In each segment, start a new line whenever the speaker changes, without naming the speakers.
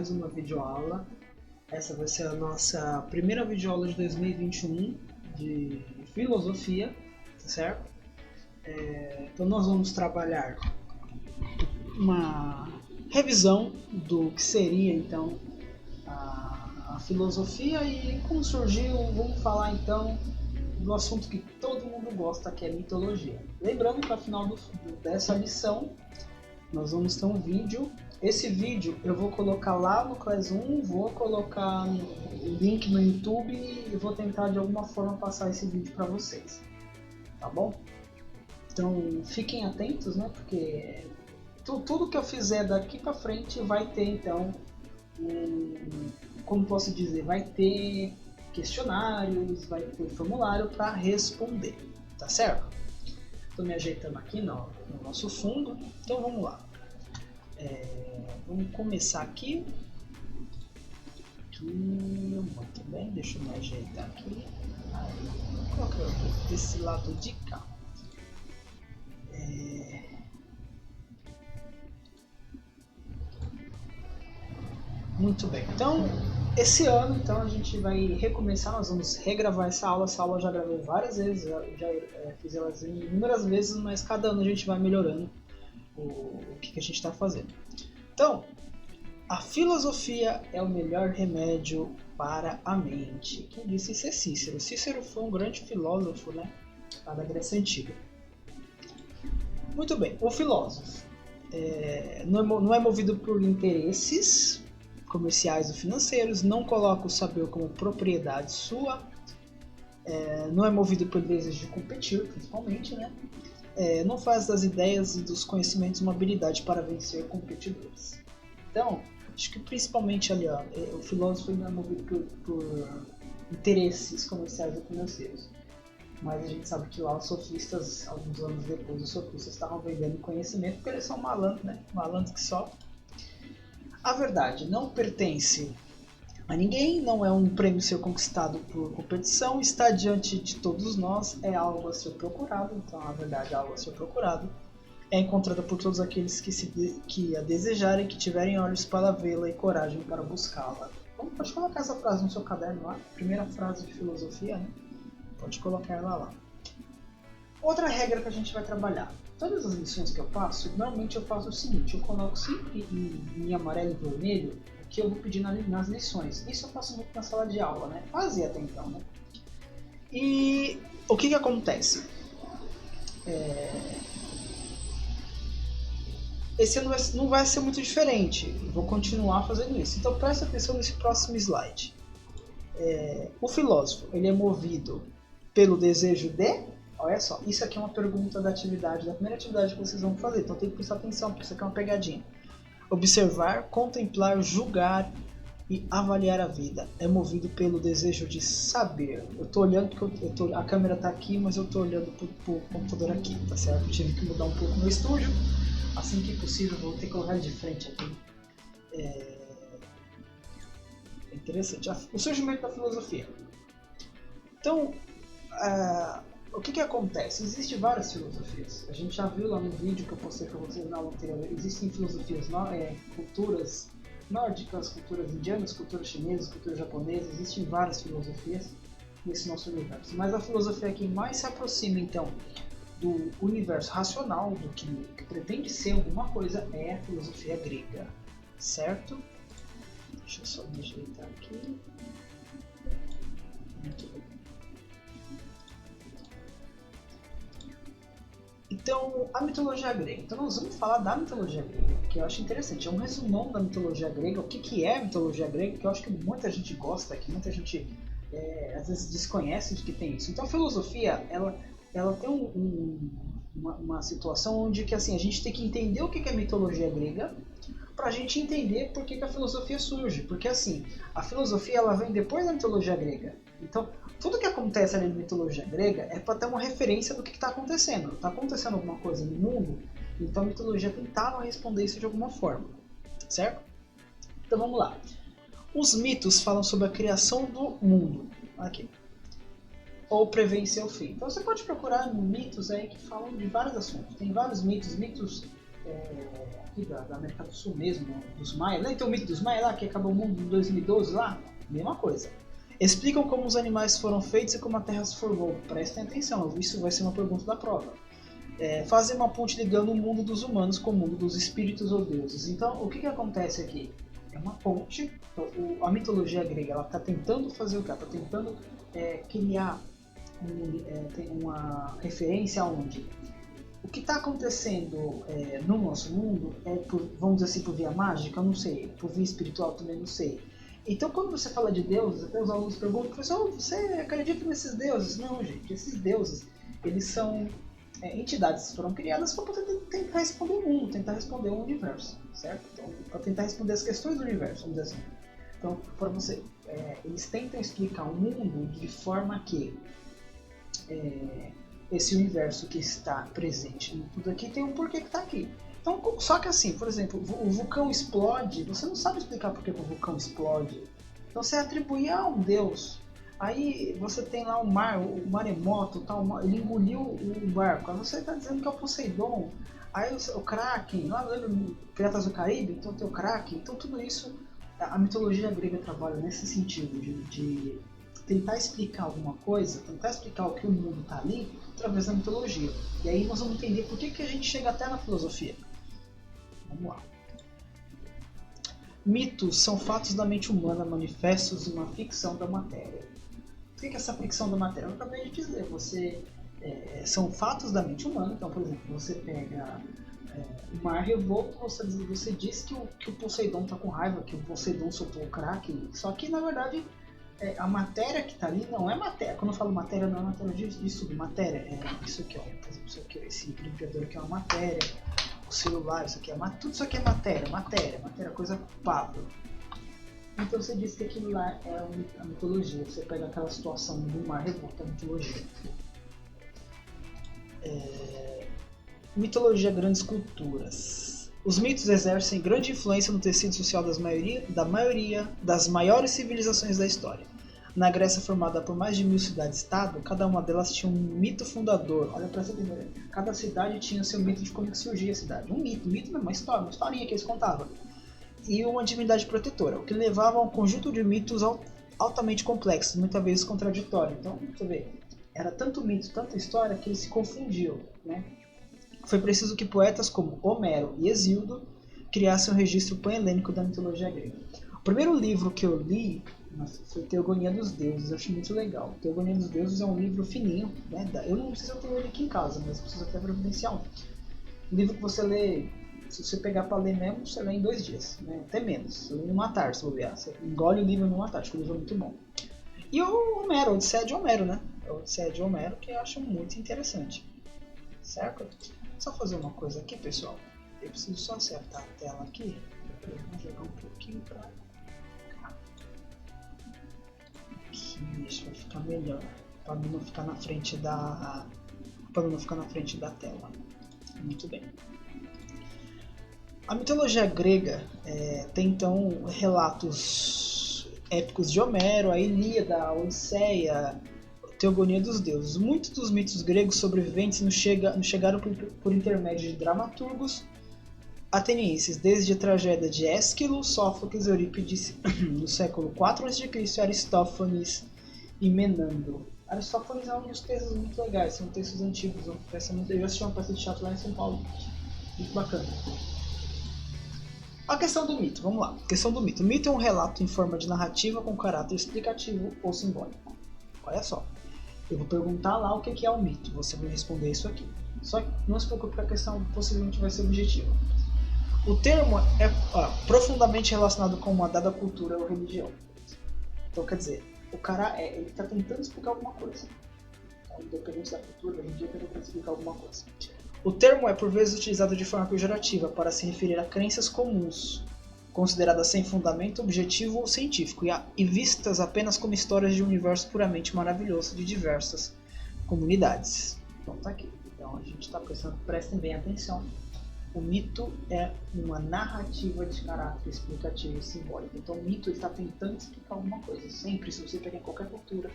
mais uma videoaula. Essa vai ser a nossa primeira videoaula de 2021 de filosofia, tá certo? Então nós vamos trabalhar uma revisão do que seria então a filosofia e como surgiu. Vamos falar então do assunto que todo mundo gosta, que é mitologia. Lembrando que ao final dessa lição nós vamos ter um vídeo. Esse vídeo eu vou colocar lá no Classroom, vou colocar o link no YouTube e vou tentar de alguma forma passar esse vídeo para vocês, tá bom? Então fiquem atentos, né? Porque tudo que eu fizer daqui para frente vai ter então, como posso dizer, vai ter questionários, vai ter formulário para responder, tá certo? Estou me ajeitando aqui no nosso fundo, então vamos lá. Vamos começar aqui. Muito bem, deixa eu me ajeitar aqui. Vou colocar desse lado de cá. Muito bem, então esse ano então a gente vai recomeçar, nós vamos regravar essa aula eu já gravei várias vezes, já fiz elas inúmeras vezes, mas cada ano a gente vai melhorando o que a gente está fazendo. Então, a filosofia é o melhor remédio para a mente. Quem disse isso é Cícero. Cícero foi um grande filósofo, né, lá da Grécia Antiga. Muito bem, o filósofo não é movido por interesses comerciais ou financeiros, não coloca o saber como propriedade sua, não é movido por desejo de competir, principalmente, né? Não faz das ideias e dos conhecimentos uma habilidade para vencer competidores. Então, acho que principalmente ali, o filósofo não é movido por interesses comerciais ou financeiros. Mas a gente sabe que lá os sofistas, alguns anos depois, os sofistas estavam vendendo conhecimento porque eles são malandros, né? Malandros que só. A verdade não pertence a ninguém, não é um prêmio ser conquistado por competição, está diante de todos nós, é algo a ser procurado. Então a verdade é algo a ser procurado, é encontrada por todos aqueles que a desejarem, que tiverem olhos para vê-la e coragem para buscá-la. Então, pode colocar essa frase no seu caderno lá, primeira frase de filosofia, né? Pode colocar ela lá. Outra regra que a gente vai trabalhar. Todas as lições que eu faço, normalmente eu faço o seguinte, eu coloco sempre em amarelo e vermelho o que eu vou pedir nas lições. Isso eu faço muito na sala de aula, né? Fazia até então, né? E o que acontece? Esse ano não vai ser muito diferente. Eu vou continuar fazendo isso. Então presta atenção nesse próximo slide. O filósofo, ele é movido pelo desejo de... Olha só, isso aqui é uma pergunta da primeira atividade que vocês vão fazer, então tem que prestar atenção, porque isso aqui é uma pegadinha. Observar, contemplar, julgar e avaliar a vida. É movido pelo desejo de saber. Eu tô olhando porque a câmera tá aqui, mas eu tô olhando pro computador aqui, tá certo? Eu tive que mudar um pouco meu estúdio. Assim que possível, vou ter que colocar de frente aqui. É interessante. O surgimento da filosofia. Então, o que acontece? Existem várias filosofias. A gente já viu lá no vídeo que eu postei para vocês na aula anterior. Existem filosofias, culturas nórdicas, culturas indianas, culturas chinesas, culturas japonesas. Existem várias filosofias nesse nosso universo. Mas a filosofia que mais se aproxima, então, do universo racional, do que pretende ser alguma coisa, é a filosofia grega. Certo? Deixa eu só me ajeitar aqui. Muito bem. Então, a mitologia grega. Então, nós vamos falar da mitologia grega, que eu acho interessante. É um resumão da mitologia grega. O que é a mitologia grega? Que eu acho que muita gente gosta, que muita gente às vezes desconhece de que tem isso. Então, a filosofia, ela tem uma situação onde que, assim, a gente tem que entender o que é a mitologia grega para a gente entender por que a filosofia surge. Porque, assim, a filosofia ela vem depois da mitologia grega. Então, tudo que acontece ali na mitologia grega é para ter uma referência do que está acontecendo. Está acontecendo alguma coisa no mundo, então a mitologia tentava responder isso de alguma forma, certo? Então vamos lá. Os mitos falam sobre a criação do mundo, aqui, ou prevêem seu fim. Então você pode procurar mitos aí que falam de vários assuntos. Tem vários mitos aqui da América do Sul mesmo, né, dos Maias, né? Tem o mito dos Maias lá, que acabou o mundo em 2012 lá, mesma coisa. Explicam como os animais foram feitos e como a Terra se formou. Prestem atenção, isso vai ser uma pergunta da prova. Fazem uma ponte ligando o mundo dos humanos com o mundo dos espíritos ou deuses. Então, o que acontece aqui? É uma ponte. Então, a mitologia grega está tentando fazer o quê? Ela está tentando criar uma referência onde o que está acontecendo no nosso mundo vamos dizer assim, por via mágica, eu não sei, por via espiritual também não sei. Então, quando você fala de deuses, até os alunos perguntam, professor, você acredita nesses deuses? Não, gente, esses deuses, eles são entidades que foram criadas para poder tentar responder o mundo, tentar responder o universo, certo? Então, para tentar responder as questões do universo, vamos dizer assim. Então, para você, eles tentam explicar o mundo de forma que esse universo que está presente em tudo aqui tem um porquê que está aqui. Então, só que assim, por exemplo, o vulcão explode, você não sabe explicar por que o vulcão explode. Então você atribui a um deus. Aí você tem lá o mar, o maremoto, tal, ele engoliu o barco. Aí você está dizendo que é o Poseidon. Aí o Kraken, lá no Piratas do Caribe, então tem o Kraken. Então tudo isso, a mitologia grega trabalha nesse sentido de tentar explicar alguma coisa, tentar explicar o que o mundo está ali através da mitologia. E aí nós vamos entender por que a gente chega até na filosofia. Vamos lá. Mitos são fatos da mente humana manifestos em uma ficção da matéria. O que é essa ficção da matéria? Eu acabei de dizer. São fatos da mente humana. Então, por exemplo, você pega o mar revolto, você diz que o Poseidon está com raiva, que o Poseidon soltou o Kraken. Só que, na verdade, a matéria que está ali não é matéria. Quando eu falo matéria, não é matéria de estudo. Matéria é isso aqui, ó. Por exemplo, isso aqui, esse brinquedo aqui é uma matéria. O celular, isso aqui tudo isso aqui é matéria, coisa palpável. Então você diz que aquilo lá é a mitologia. Você pega aquela situação do mar revolto, a mitologia. Mitologia, grandes culturas. Os mitos exercem grande influência no tecido social da maioria das maiores civilizações da história. Na Grécia, formada por mais de 1000 cidades-estado, cada uma delas tinha um mito fundador. Olha para essa primeira. Cada cidade tinha seu mito de como que surgia a cidade. Um mito mesmo, uma história, uma historinha que eles contavam. E uma divindade protetora, o que levava a um conjunto de mitos altamente complexos, muitas vezes contraditórios. Então, você vê, era tanto mito, tanta história que eles se confundiam, né? Foi preciso que poetas como Homero e Hesíodo criassem um registro pan-helênico da mitologia grega. O primeiro livro que eu li foi Teogonia dos Deuses, eu achei muito legal. Teogonia dos Deuses é um livro fininho, né? Eu não sei se eu tenho ele aqui em casa, mas preciso até providenciar um. Um livro que você lê, se você pegar para ler mesmo, você lê em 2 dias, né? Até menos, você lê em uma tarde, se bobear. Você engole o livro numa tarde, porque o livro é muito bom. E o Homero, a Odisseia de Homero, né? A Odisseia de Homero, que eu acho muito interessante. Certo? Só fazer uma coisa aqui, pessoal. Eu preciso só acertar a tela aqui. Eu vou jogar um pouquinho para cá. Aqui, isso vai ficar melhor. Para não ficar na frente da tela. Muito bem. A mitologia grega tem então relatos épicos de Homero, a Ilíada, a Odisseia, a Teogonia dos Deuses. Muitos dos mitos gregos sobreviventes nos chegaram por intermédio de dramaturgos atenienses, desde a tragédia de Ésquilo, Sófocles, Eurípides no século IV a.C. e Aristófanes e Menandro. Aristófanes é um dos textos muito legais, são textos antigos. Eu assisti uma peça de teatro lá em São Paulo, muito bacana. A questão do mito, vamos lá. A questão do mito. O mito é um relato em forma de narrativa com caráter explicativo ou simbólico. Olha só, eu vou perguntar lá o que é o mito, você vai responder isso aqui. Só que não se preocupe que a questão possivelmente vai ser objetiva. O termo é profundamente relacionado com uma dada cultura ou religião. Então, quer dizer, o cara ele está tentando explicar alguma coisa. Independente da cultura, da religião, ele está tentando explicar alguma coisa. O termo é por vezes utilizado de forma pejorativa para se referir a crenças comuns, consideradas sem fundamento objetivo ou científico, e vistas apenas como histórias de um universo puramente maravilhoso de diversas comunidades. Então tá aqui. Então a gente está prestando, prestem bem atenção. O mito é uma narrativa de caráter explicativo e simbólico. Então o mito está tentando explicar alguma coisa. Sempre, se você pegar em qualquer cultura,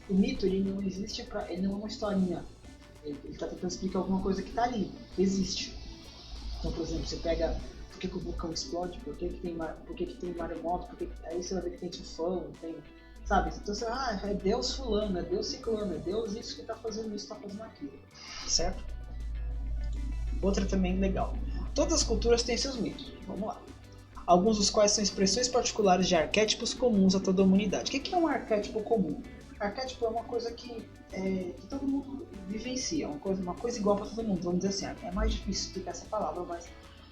o mito ele não existe ele não é uma historinha. Ele está tentando explicar alguma coisa que está ali, existe. Então, por exemplo, você pega por que o vulcão explode, por que tem maremoto, aí você vai ver que tem tufão, tem, sabe? Então você é Deus fulano, é Deus ciclano, é Deus isso que está fazendo isso, está fazendo aquilo, certo? Outra também legal. Todas as culturas têm seus mitos, vamos lá. Alguns dos quais são expressões particulares de arquétipos comuns a toda a humanidade. O que é um arquétipo comum? Arquétipo é uma coisa que todo mundo vivencia, uma coisa igual para todo mundo, vamos dizer assim. É mais difícil explicar essa palavra, mas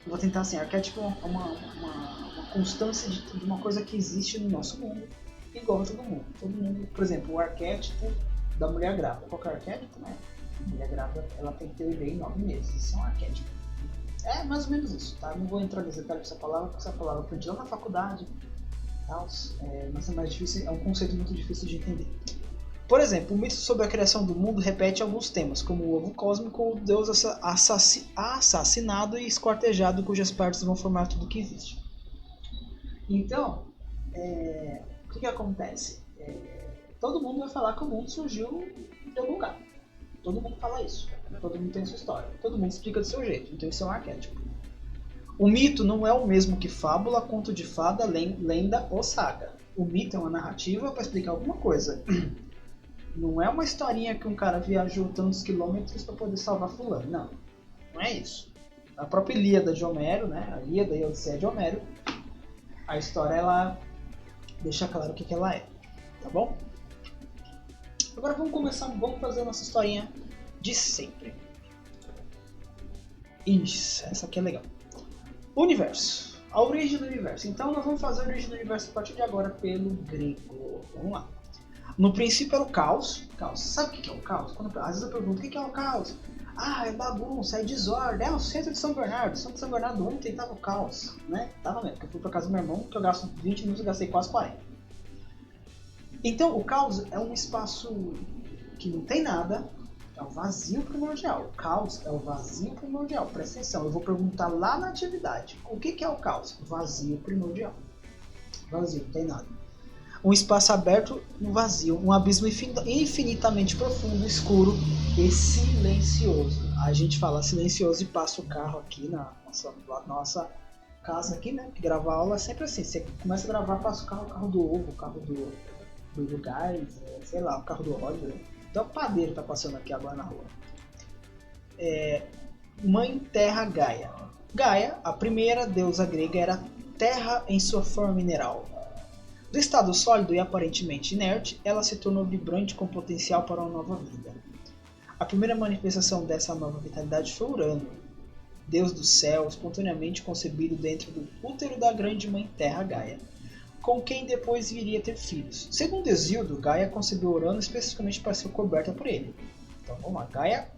eu vou tentar assim. Arquétipo é uma constância de uma coisa que existe no nosso mundo, igual a todo mundo. Todo mundo, por exemplo, o arquétipo da mulher grávida. Qual que é o arquétipo? Né? A mulher grávida ela tem que ter o bebê em 9 meses. Isso é um arquétipo. É mais ou menos isso, tá? Não vou entrar nesse detalhe dessa palavra, porque essa palavra eu aprendi lá na faculdade, mas é mais difícil, é um conceito muito difícil de entender. Por exemplo, o mito sobre a criação do mundo repete alguns temas, como o ovo cósmico ou o Deus assassinado e esquartejado, cujas partes vão formar tudo o que existe. Então, o que acontece? Todo mundo vai falar que o mundo surgiu de algum lugar. Todo mundo fala isso. Todo mundo tem sua história. Todo mundo explica do seu jeito. Então isso é um arquétipo. O mito não é o mesmo que fábula, conto de fada, lenda ou saga. O mito é uma narrativa para explicar alguma coisa. Não é uma historinha que um cara viajou tantos quilômetros para poder salvar fulano. Não. Não é isso. A própria Ilíada de Homero, né? A Ilíada e a Odisseia de Homero, a história ela deixa claro o que ela é. Tá bom? Agora vamos fazer a nossa historinha de sempre. Isso, essa aqui é legal. Universo. A origem do universo. Então nós vamos fazer a origem do universo a partir de agora pelo grego. Vamos lá. No princípio era o caos. Sabe o que é o caos? Às vezes eu pergunto, o que é o caos? É bagunça, é desordem. É o centro de São Bernardo. O centro de São Bernardo ontem tava o caos, né? Tava mesmo, porque eu fui pra casa do meu irmão, que eu gasto 20 minutos e gastei quase 40. Então, o caos é um espaço que não tem nada, é o vazio primordial. O caos é o vazio primordial. Presta atenção, eu vou perguntar lá na atividade. O que é o caos? Vazio primordial. Vazio, não tem nada. Um espaço aberto no vazio, um abismo infinitamente profundo, escuro e silencioso. A gente fala silencioso e passa o carro aqui na nossa casa aqui, né? Que gravar aula é sempre assim. Você começa a gravar, passa o carro do ovo, o carro do gás, sei lá, o carro do óleo. Então o padeiro tá passando aqui agora na rua. Mãe Terra Gaia. Gaia, a primeira deusa grega, era terra em sua forma mineral. Do estado sólido e aparentemente inerte, ela se tornou vibrante com potencial para uma nova vida. A primeira manifestação dessa nova vitalidade foi Urano, deus do céu, espontaneamente concebido dentro do útero da grande mãe Terra Gaia, com quem depois viria a ter filhos. Segundo Hesíodo, Gaia concebeu Urano especificamente para ser coberta por ele. Então vamos lá,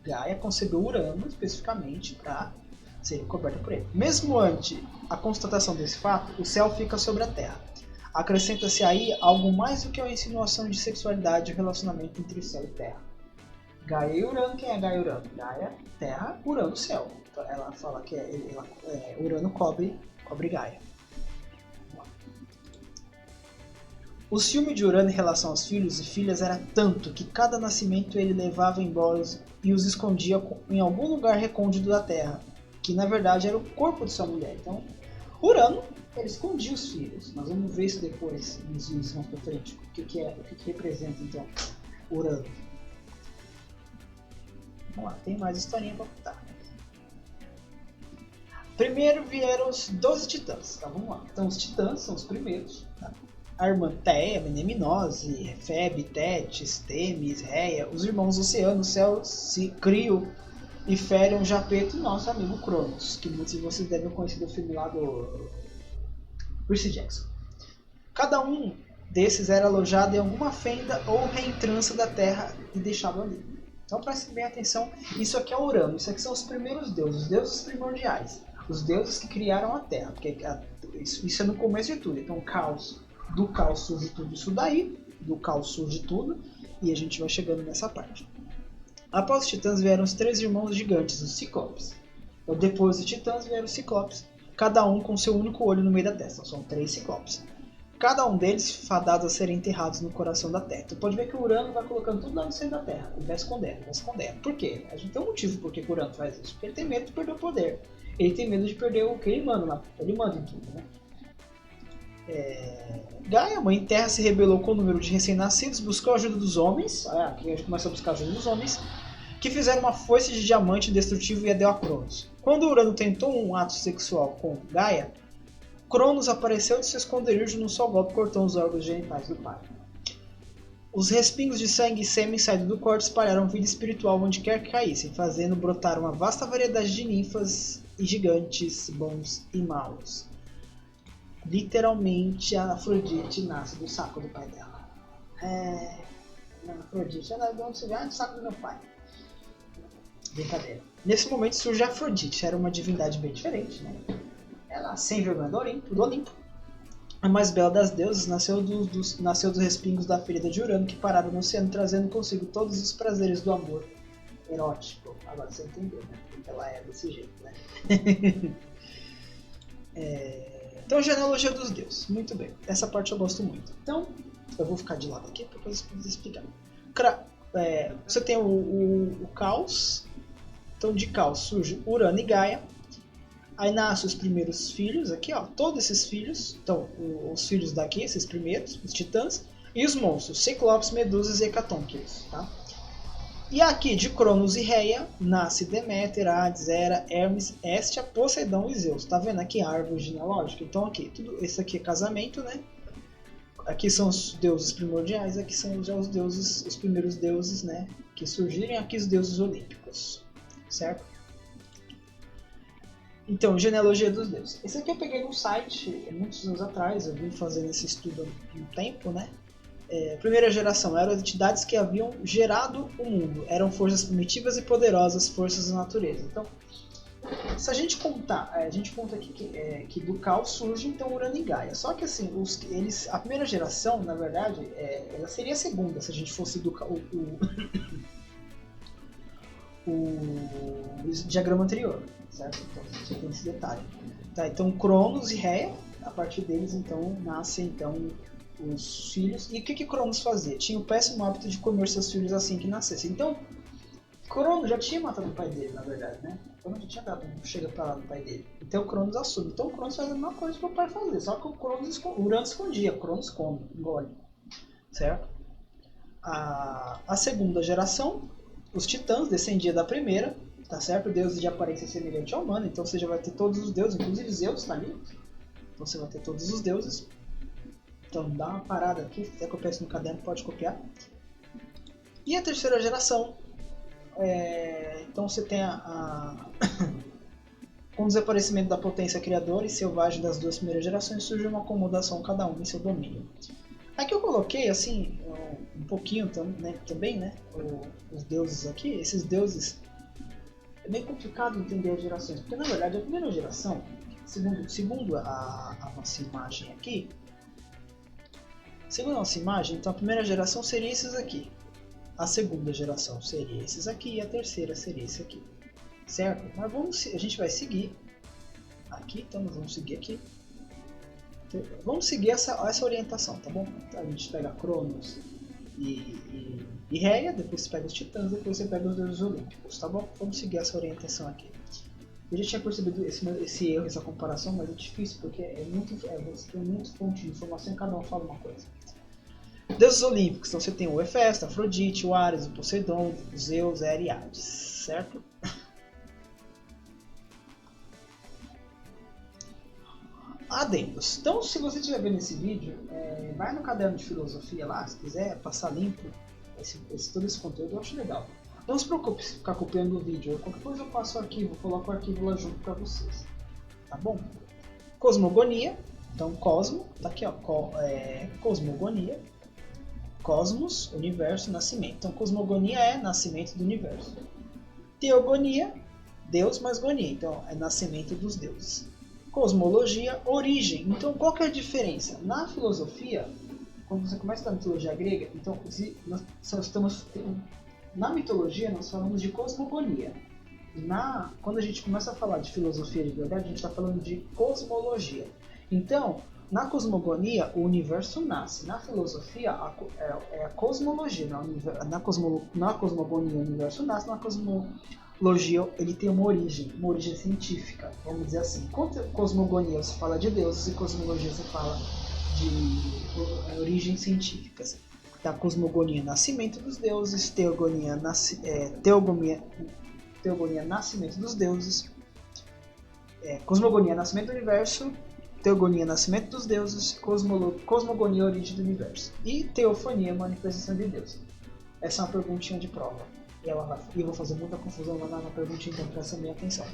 Gaia concebeu Urano especificamente para ser coberta por ele. Mesmo ante a constatação desse fato, o céu fica sobre a Terra. Acrescenta-se aí algo mais do que uma insinuação de sexualidade e relacionamento entre céu e terra. Gaia e Urano, quem é Gaia e Urano? Gaia, terra, Urano, céu. Então ela fala que Urano cobre Gaia. O ciúme de Urano em relação aos filhos e filhas era tanto que cada nascimento ele levava embora e os escondia em algum lugar recôndito da terra, que na verdade era o corpo de sua mulher. Então, Urano ele escondia os filhos. Nós vamos ver isso depois, nos vídeos mais pra frente. O que representa, então, Urano. Vamos lá, tem mais historinha pra contar. Primeiro vieram os 12 titãs. Tá, vamos lá. Então, os titãs são os primeiros. Tá? Armanteia, Meneminose, Febe, Tétis, Temis, Reia, os irmãos Oceano, Céu, Crio e Férion, Japeto e nosso amigo Cronos, que muitos de vocês devem conhecer do filme lá do Percy Jackson. Cada um desses era alojado em alguma fenda ou reentrança da Terra e deixado ali. Então prestem bem atenção, isso aqui é Urano, isso aqui são os primeiros deuses, os deuses primordiais, os deuses que criaram a Terra, porque isso é no começo de tudo. Então do caos surge tudo isso daí, do caos surge tudo, e a gente vai chegando nessa parte. Após os titãs vieram os 3 irmãos gigantes, os ciclopes. Então, depois dos titãs vieram os ciclopes, cada um com seu único olho no meio da testa. São 3 ciclopes. cada um deles fadados a serem enterrados no coração da Terra. Então pode ver que o Urano vai colocando tudo lá no centro da Terra. Ele vai escondendo, vai escondendo. Por quê? A gente tem um motivo por que o Urano faz isso. Porque ele tem medo de perder o poder. Ele tem medo de perder o que ele manda lá. Ele manda em tudo, né? Gaia, mãe Terra, se rebelou com o número de recém-nascidos, buscou a ajuda dos homens. Aqui a gente começa a buscar a ajuda dos homens, que fizeram uma foice de diamante destrutivo e a deu a Cronos. Quando Urano tentou um ato sexual com Gaia, Cronos apareceu de seu esconderijo num só golpe, cortando os órgãos genitais do pai. Os respingos de sangue e sêmen saídos do corte espalharam vida espiritual onde quer que caíssem, fazendo brotar uma vasta variedade de ninfas e gigantes, bons e maus. Literalmente, a Afrodite nasce do saco do pai dela. Não, Afrodite, ela é de onde se vê, do saco do meu pai. Brincadeira. Nesse momento surge a Afrodite, era uma divindade bem diferente, né? Ela, sem vergonha do Olimpo, a mais bela das deusas, nasceu dos respingos da ferida de Urano, que parava no oceano, trazendo consigo todos os prazeres do amor erótico. Agora você entendeu, né? Porque ela é desse jeito, né? Então, genealogia dos deuses. Muito bem. Essa parte eu gosto muito. Então, eu vou ficar de lado aqui para depois explicar. Você tem o caos. Então, de caos surge Urano e Gaia. Aí nascem os primeiros filhos aqui, ó. Todos esses filhos. Então, os filhos daqui, esses primeiros, os titãs. E os monstros, Ciclopes, Medusas e Hecatônquilos, tá? E aqui, de Cronos e Reia, nasce Deméter, Hades, Hera, Hermes, Hestia, Poseidão e Zeus. Tá vendo aqui a árvore genealógica? Então aqui, tudo isso aqui é casamento, né? Aqui são os deuses primordiais, aqui são já os deuses, os primeiros deuses, né? Que surgirem, aqui os deuses olímpicos, certo? Então, genealogia dos deuses. Esse aqui eu peguei num site, muitos anos atrás, eu vim fazendo esse estudo há um tempo, né? Primeira geração eram entidades que haviam gerado o mundo, eram forças primitivas e poderosas, forças da natureza. Então, se a gente contar, a gente conta aqui que do caos surge então Urano e Gaia. Só que assim, a primeira geração, na verdade, ela seria a segunda se a gente fosse do o diagrama anterior, certo? Então você tem esse detalhe. Tá, então Cronos e Reia, a partir deles então nascem então os filhos. E o que Cronos fazia? Tinha o péssimo hábito de comer seus filhos assim que nascessem. Então, Cronos já tinha matado o pai dele, na verdade, né? Cronos já tinha dado um chega pra lá do pai dele. Então, Cronos assume. Então, Cronos faz a mesma coisa que o pai fazia. Só que o Urano escondia. Cronos come, engole. Certo? A segunda geração, os titãs, descendia da primeira. Tá certo? Deuses de aparência semelhante ao humano. Então, você já vai ter todos os deuses, inclusive Zeus, tá ali. Então, você vai ter todos os deuses. Então dá uma parada aqui, se quiser copiar isso no caderno pode copiar. E a terceira geração, então você tem com o desaparecimento da potência criadora e selvagem das duas primeiras gerações, surge uma acomodação cada um em seu domínio. Aqui eu coloquei assim, um pouquinho também, né, os deuses aqui, esses deuses, é bem complicado entender as gerações, porque na verdade a primeira geração, segundo a nossa imagem aqui, segundo a nossa imagem, então a primeira geração seria esses aqui. A segunda geração seria esses aqui e a terceira seria esse aqui. Certo? Mas a gente vai seguir aqui, então nós vamos seguir aqui. Vamos seguir essa orientação, tá bom? Então, a gente pega Cronos e Reia, depois você pega os titãs, depois você pega os deuses olímpicos, tá bom? Vamos seguir essa orientação aqui. Eu já tinha percebido esse erro, essa comparação, mas é difícil porque você tem muita fonte de informação e cada um fala uma coisa. Deuses olímpicos, então você tem o Hefesto, Afrodite, o Ares, o Poseidon, o Zeus, Hera e Hades, certo? Adendos. Então, se você estiver vendo esse vídeo, vai no caderno de filosofia lá, se quiser passar limpo todo esse conteúdo, eu acho legal. Não se preocupe se ficar copiando o vídeo, qualquer coisa eu passo o arquivo, coloco o arquivo lá junto para vocês, tá bom? Cosmogonia, então Cosmo, tá aqui ó, Cosmogonia, Cosmos, Universo, Nascimento. Então Cosmogonia é nascimento do universo. Teogonia, Deus mais gonia, então é nascimento dos deuses. Cosmologia, origem. Então qual que é a diferença? Na filosofia, quando você começa a mitologia grega, então na mitologia nós falamos de cosmogonia. Quando a gente começa a falar de filosofia de verdade, a gente está falando de cosmologia. Então, Na cosmogonia, o universo nasce. Na filosofia, é a cosmologia. Na cosmogonia, o universo nasce. Na cosmologia, ele tem uma origem científica, vamos dizer assim. Cosmogonia você fala de deuses e cosmologia você fala de origens científicas. Da cosmogonia, nascimento dos deuses. Teogonia, nascimento dos deuses. Cosmogonia, nascimento do universo. Teogonia, nascimento dos deuses. Cosmogonia, origem do universo. E teofania, manifestação de Deus. Essa é uma perguntinha de prova. E eu vou fazer muita confusão lá na perguntinha, então presta minha atenção.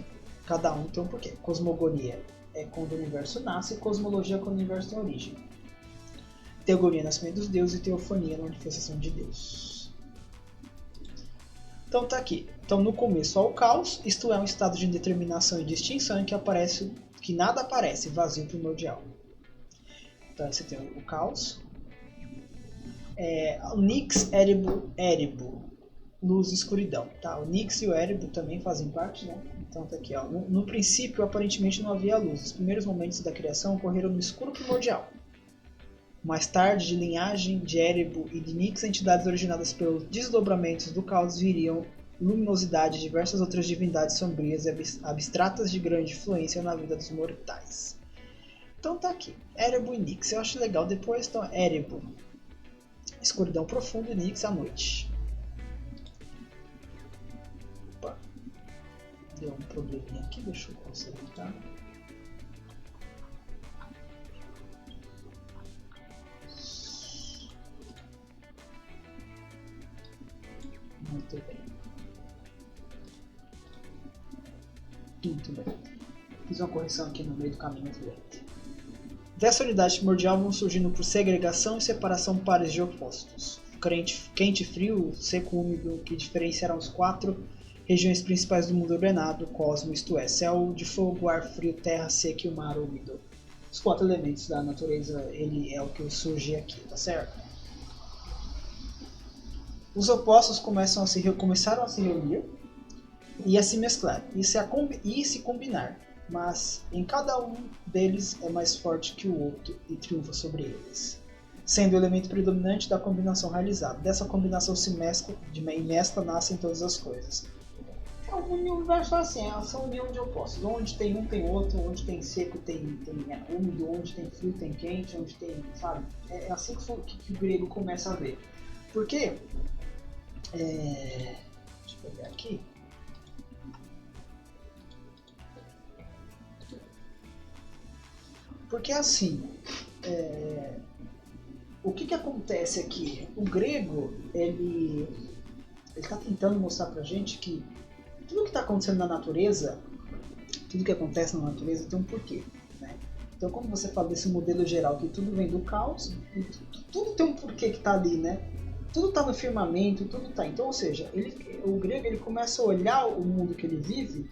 Cada um tem um porquê. Cosmogonia é quando o universo nasce, cosmologia é quando o universo tem origem. Teogonia, nascimento dos deuses, e teofania, manifestação de Deus. Então tá aqui. Então no começo há o caos, isto é um estado de indeterminação e de extinção em que nada aparece, vazio primordial. Então você tem o caos. O Nix, Erebo, luz e escuridão. Tá? O Nix e o Erebo também fazem parte, né? Então tá aqui, ó. No princípio, aparentemente não havia luz. Os primeiros momentos da criação ocorreram no escuro primordial. Mais tarde, de linhagem de Erebo e de Nix, entidades originadas pelos desdobramentos do caos viriam luminosidade e diversas outras divindades sombrias e abstratas de grande influência na vida dos mortais. Então tá aqui, Erebo e Nix. Eu acho legal. Depois, então, Erebo, escuridão profunda, e Nix, à noite. Opa, deu um probleminha aqui, deixa eu consertar. Muito bem. Muito bem. Fiz uma correção aqui no meio do caminho. Dessa unidade primordial vão surgindo por segregação e separação pares de opostos. Quente e frio, seco e úmido, que diferenciarão as 4 regiões principais do mundo ordenado, cosmo, isto é, céu de fogo, ar frio, terra seca e o mar úmido. Os 4 elementos da natureza, ele é o que surge aqui, tá certo? Os opostos começaram a se reunir e a se mesclar e se combinar, mas em cada um deles é mais forte que o outro e triunfa sobre eles, sendo o elemento predominante da combinação realizada. Dessa combinação se mescla nascem todas as coisas. É um universo assim, é essa união de opostos. Onde tem um tem outro, onde tem seco tem úmido, onde tem frio tem quente, onde tem, sabe? É assim que o grego começa a ver. Porque deixa eu pegar aqui. Porque assim, o que acontece aqui? O grego, ele está tentando mostrar pra gente que tudo que está acontecendo na natureza, tudo que acontece na natureza tem um porquê, né? Então, como você fala desse modelo geral, que tudo vem do caos, tudo tem um porquê que está ali, né? Tudo está no firmamento, tudo está. Então, ou seja, o grego ele começa a olhar o mundo que ele vive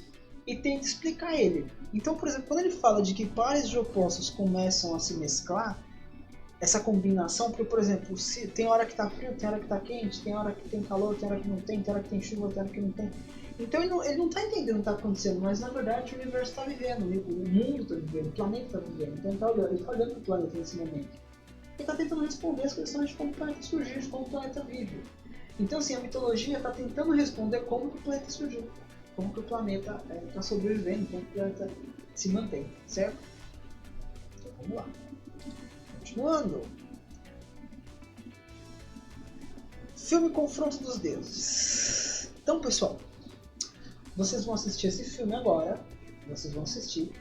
e tenta explicar ele. Então, por exemplo, quando ele fala de que pares de opostos começam a se mesclar, essa combinação, porque, por exemplo, se tem hora que está frio, tem hora que está quente, tem hora que tem calor, tem hora que não tem hora que tem chuva, tem hora que não tem. Então ele não está entendendo o que está acontecendo, mas na verdade o universo está vivendo, o mundo está vivendo, o planeta está vivendo. Então ele está olhando para o planeta nesse momento. Ele está tentando responder as questões de como o planeta surgiu, de como o planeta vive. Então, assim, a mitologia está tentando responder como que o planeta surgiu, como que o planeta está sobrevivendo, como que o planeta se mantém, certo? Então, vamos lá. Continuando. Filme Confronto dos Deuses. Então, pessoal, vocês vão assistir esse filme agora. Vocês vão assistir.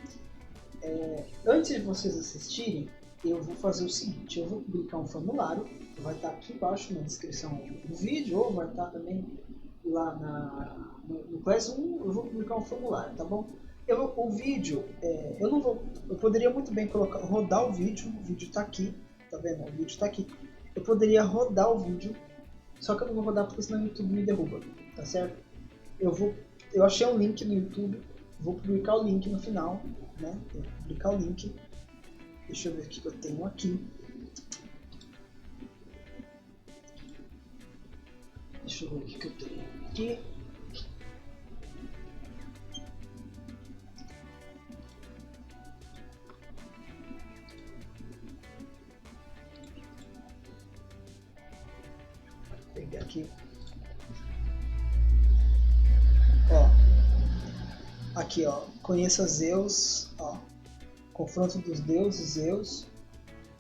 Antes de vocês assistirem, eu vou fazer o seguinte, eu vou publicar um formulário, vai estar aqui embaixo na descrição do vídeo, ou vai estar também lá no Classroom, eu vou publicar um formulário, tá bom? O vídeo, eu poderia muito bem rodar o vídeo está aqui, tá vendo? O vídeo está aqui. Eu poderia rodar o vídeo, só que eu não vou rodar porque senão o YouTube me derruba, tá certo? Eu achei um link no YouTube, vou publicar o link no final, né? Eu vou publicar o link. Deixa eu ver o que eu tenho aqui. Deixa eu ver o que eu tenho aqui. pegar aqui. Ó, aqui ó, conheça Zeus, ó, confronto dos deuses, Zeus,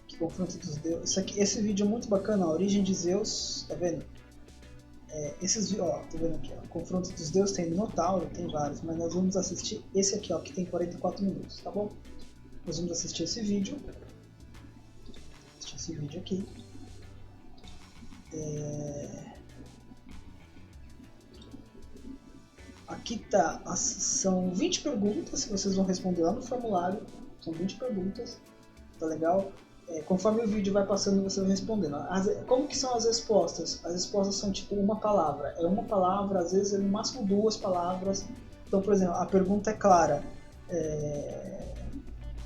que confronto dos deuses. Isso aqui, esse vídeo é muito bacana, a origem de Zeus, tá vendo? Esses, ó, tá vendo aqui, ó, confronto dos deuses, tem Minotauro, tem vários, mas nós vamos assistir esse aqui, ó, que tem 44 minutos, tá bom? Nós vamos assistir esse vídeo aqui. Aqui tá, são 20 perguntas que vocês vão responder lá no formulário. São 20 perguntas, tá legal? Conforme o vídeo vai passando, você vai respondendo. Como que são as respostas? As respostas são tipo uma palavra. É uma palavra, às vezes é no máximo 2 palavras. Então, por exemplo, a pergunta é clara.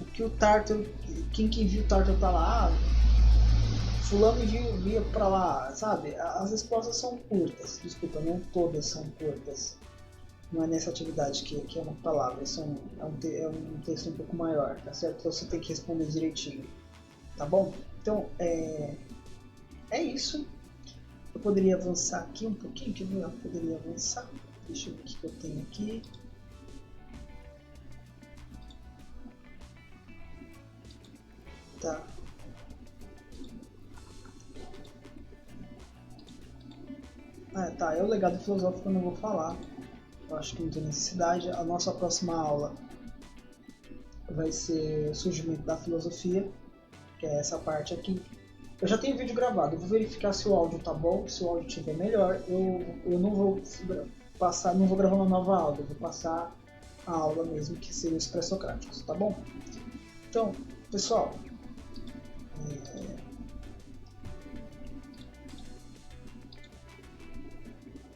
O que o Tártaro, quem que envia o Tártaro pra lá? Fulano envia pra lá, sabe? As respostas são curtas. Desculpa, não todas são curtas. Não é nessa atividade que é uma palavra, é um texto um pouco maior, tá certo? Então você tem que responder direitinho, tá bom? Então, é isso. Eu poderia avançar aqui um pouquinho, que eu poderia avançar. Deixa eu ver o que eu tenho aqui. Tá. Tá, é o legado filosófico que eu não vou falar. Eu acho que não tem necessidade. A nossa próxima aula vai ser o surgimento da filosofia, que é essa parte aqui. Eu já tenho vídeo gravado, eu vou verificar se o áudio tá bom. Se o áudio estiver melhor, eu não vou passar, não vou gravar uma nova aula, eu vou passar a aula mesmo, que seria os pré-socráticos, tá bom? Então, pessoal,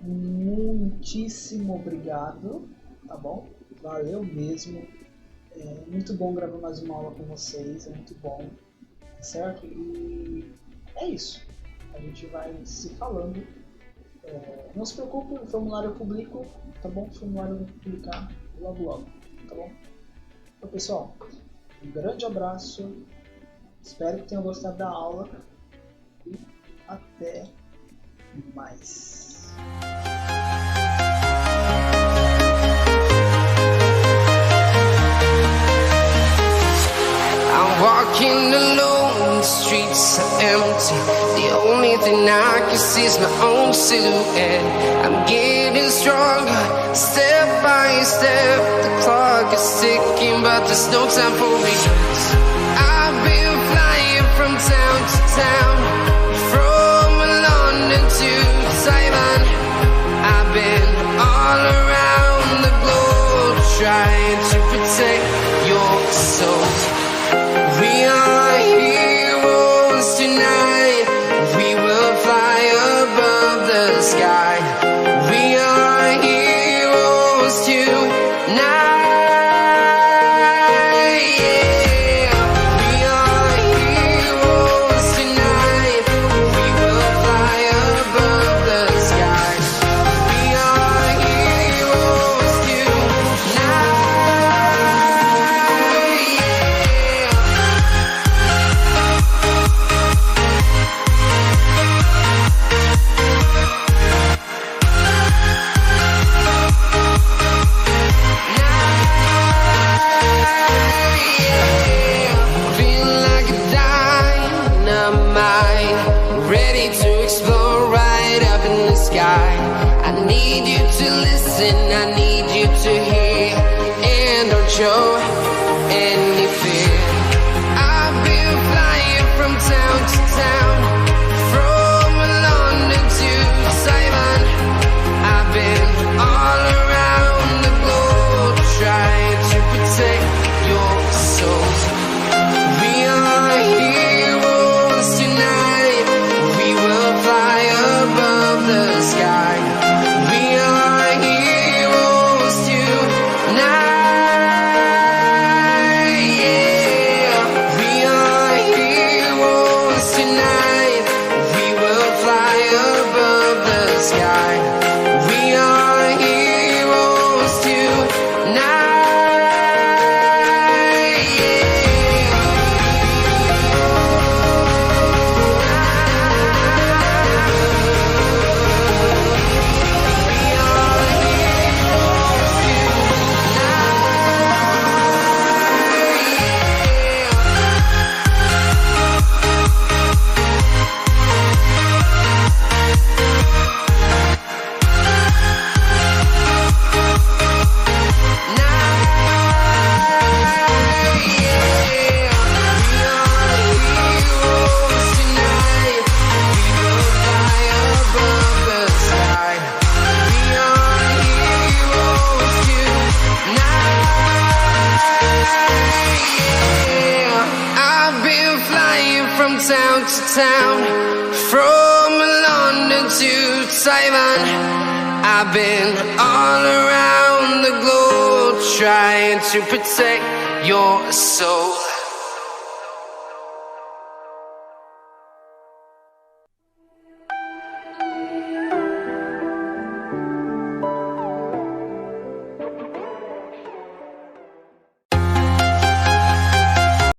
muitíssimo obrigado, tá bom? Valeu mesmo. Muito bom gravar mais uma aula com vocês, é muito bom, tá certo? E é isso. A gente vai se falando. Não se preocupe, o formulário eu publico, tá bom? O formulário eu vou publicar logo, tá bom? Então, pessoal, um grande abraço. Espero que tenham gostado da aula. E até mais.
I'm walking alone, the streets are empty. The only thing I can see is my own silhouette. I'm getting stronger, step by step. The clock is ticking, but there's no time for regrets. I've been flying from town to town, from London to Taiwan. I've been all around the globe, trying to protect your soul. We are heroes tonight. We will fly above the sky. We are heroes tonight. Yeah. We are heroes tonight. We will fly above the sky. We are heroes tonight. Feel like a dynamite, ready to explode right up in the sky. I need you to listen, I need you to hear, and don't show any fear. I've been flying from town to town, from London to Taiwan. I've been all around the globe, trying to protect your soul. We are heroes tonight. We will fly above the sky. We are heroes town to town, from London to Taiwan. I've been all around the globe trying to protect your soul.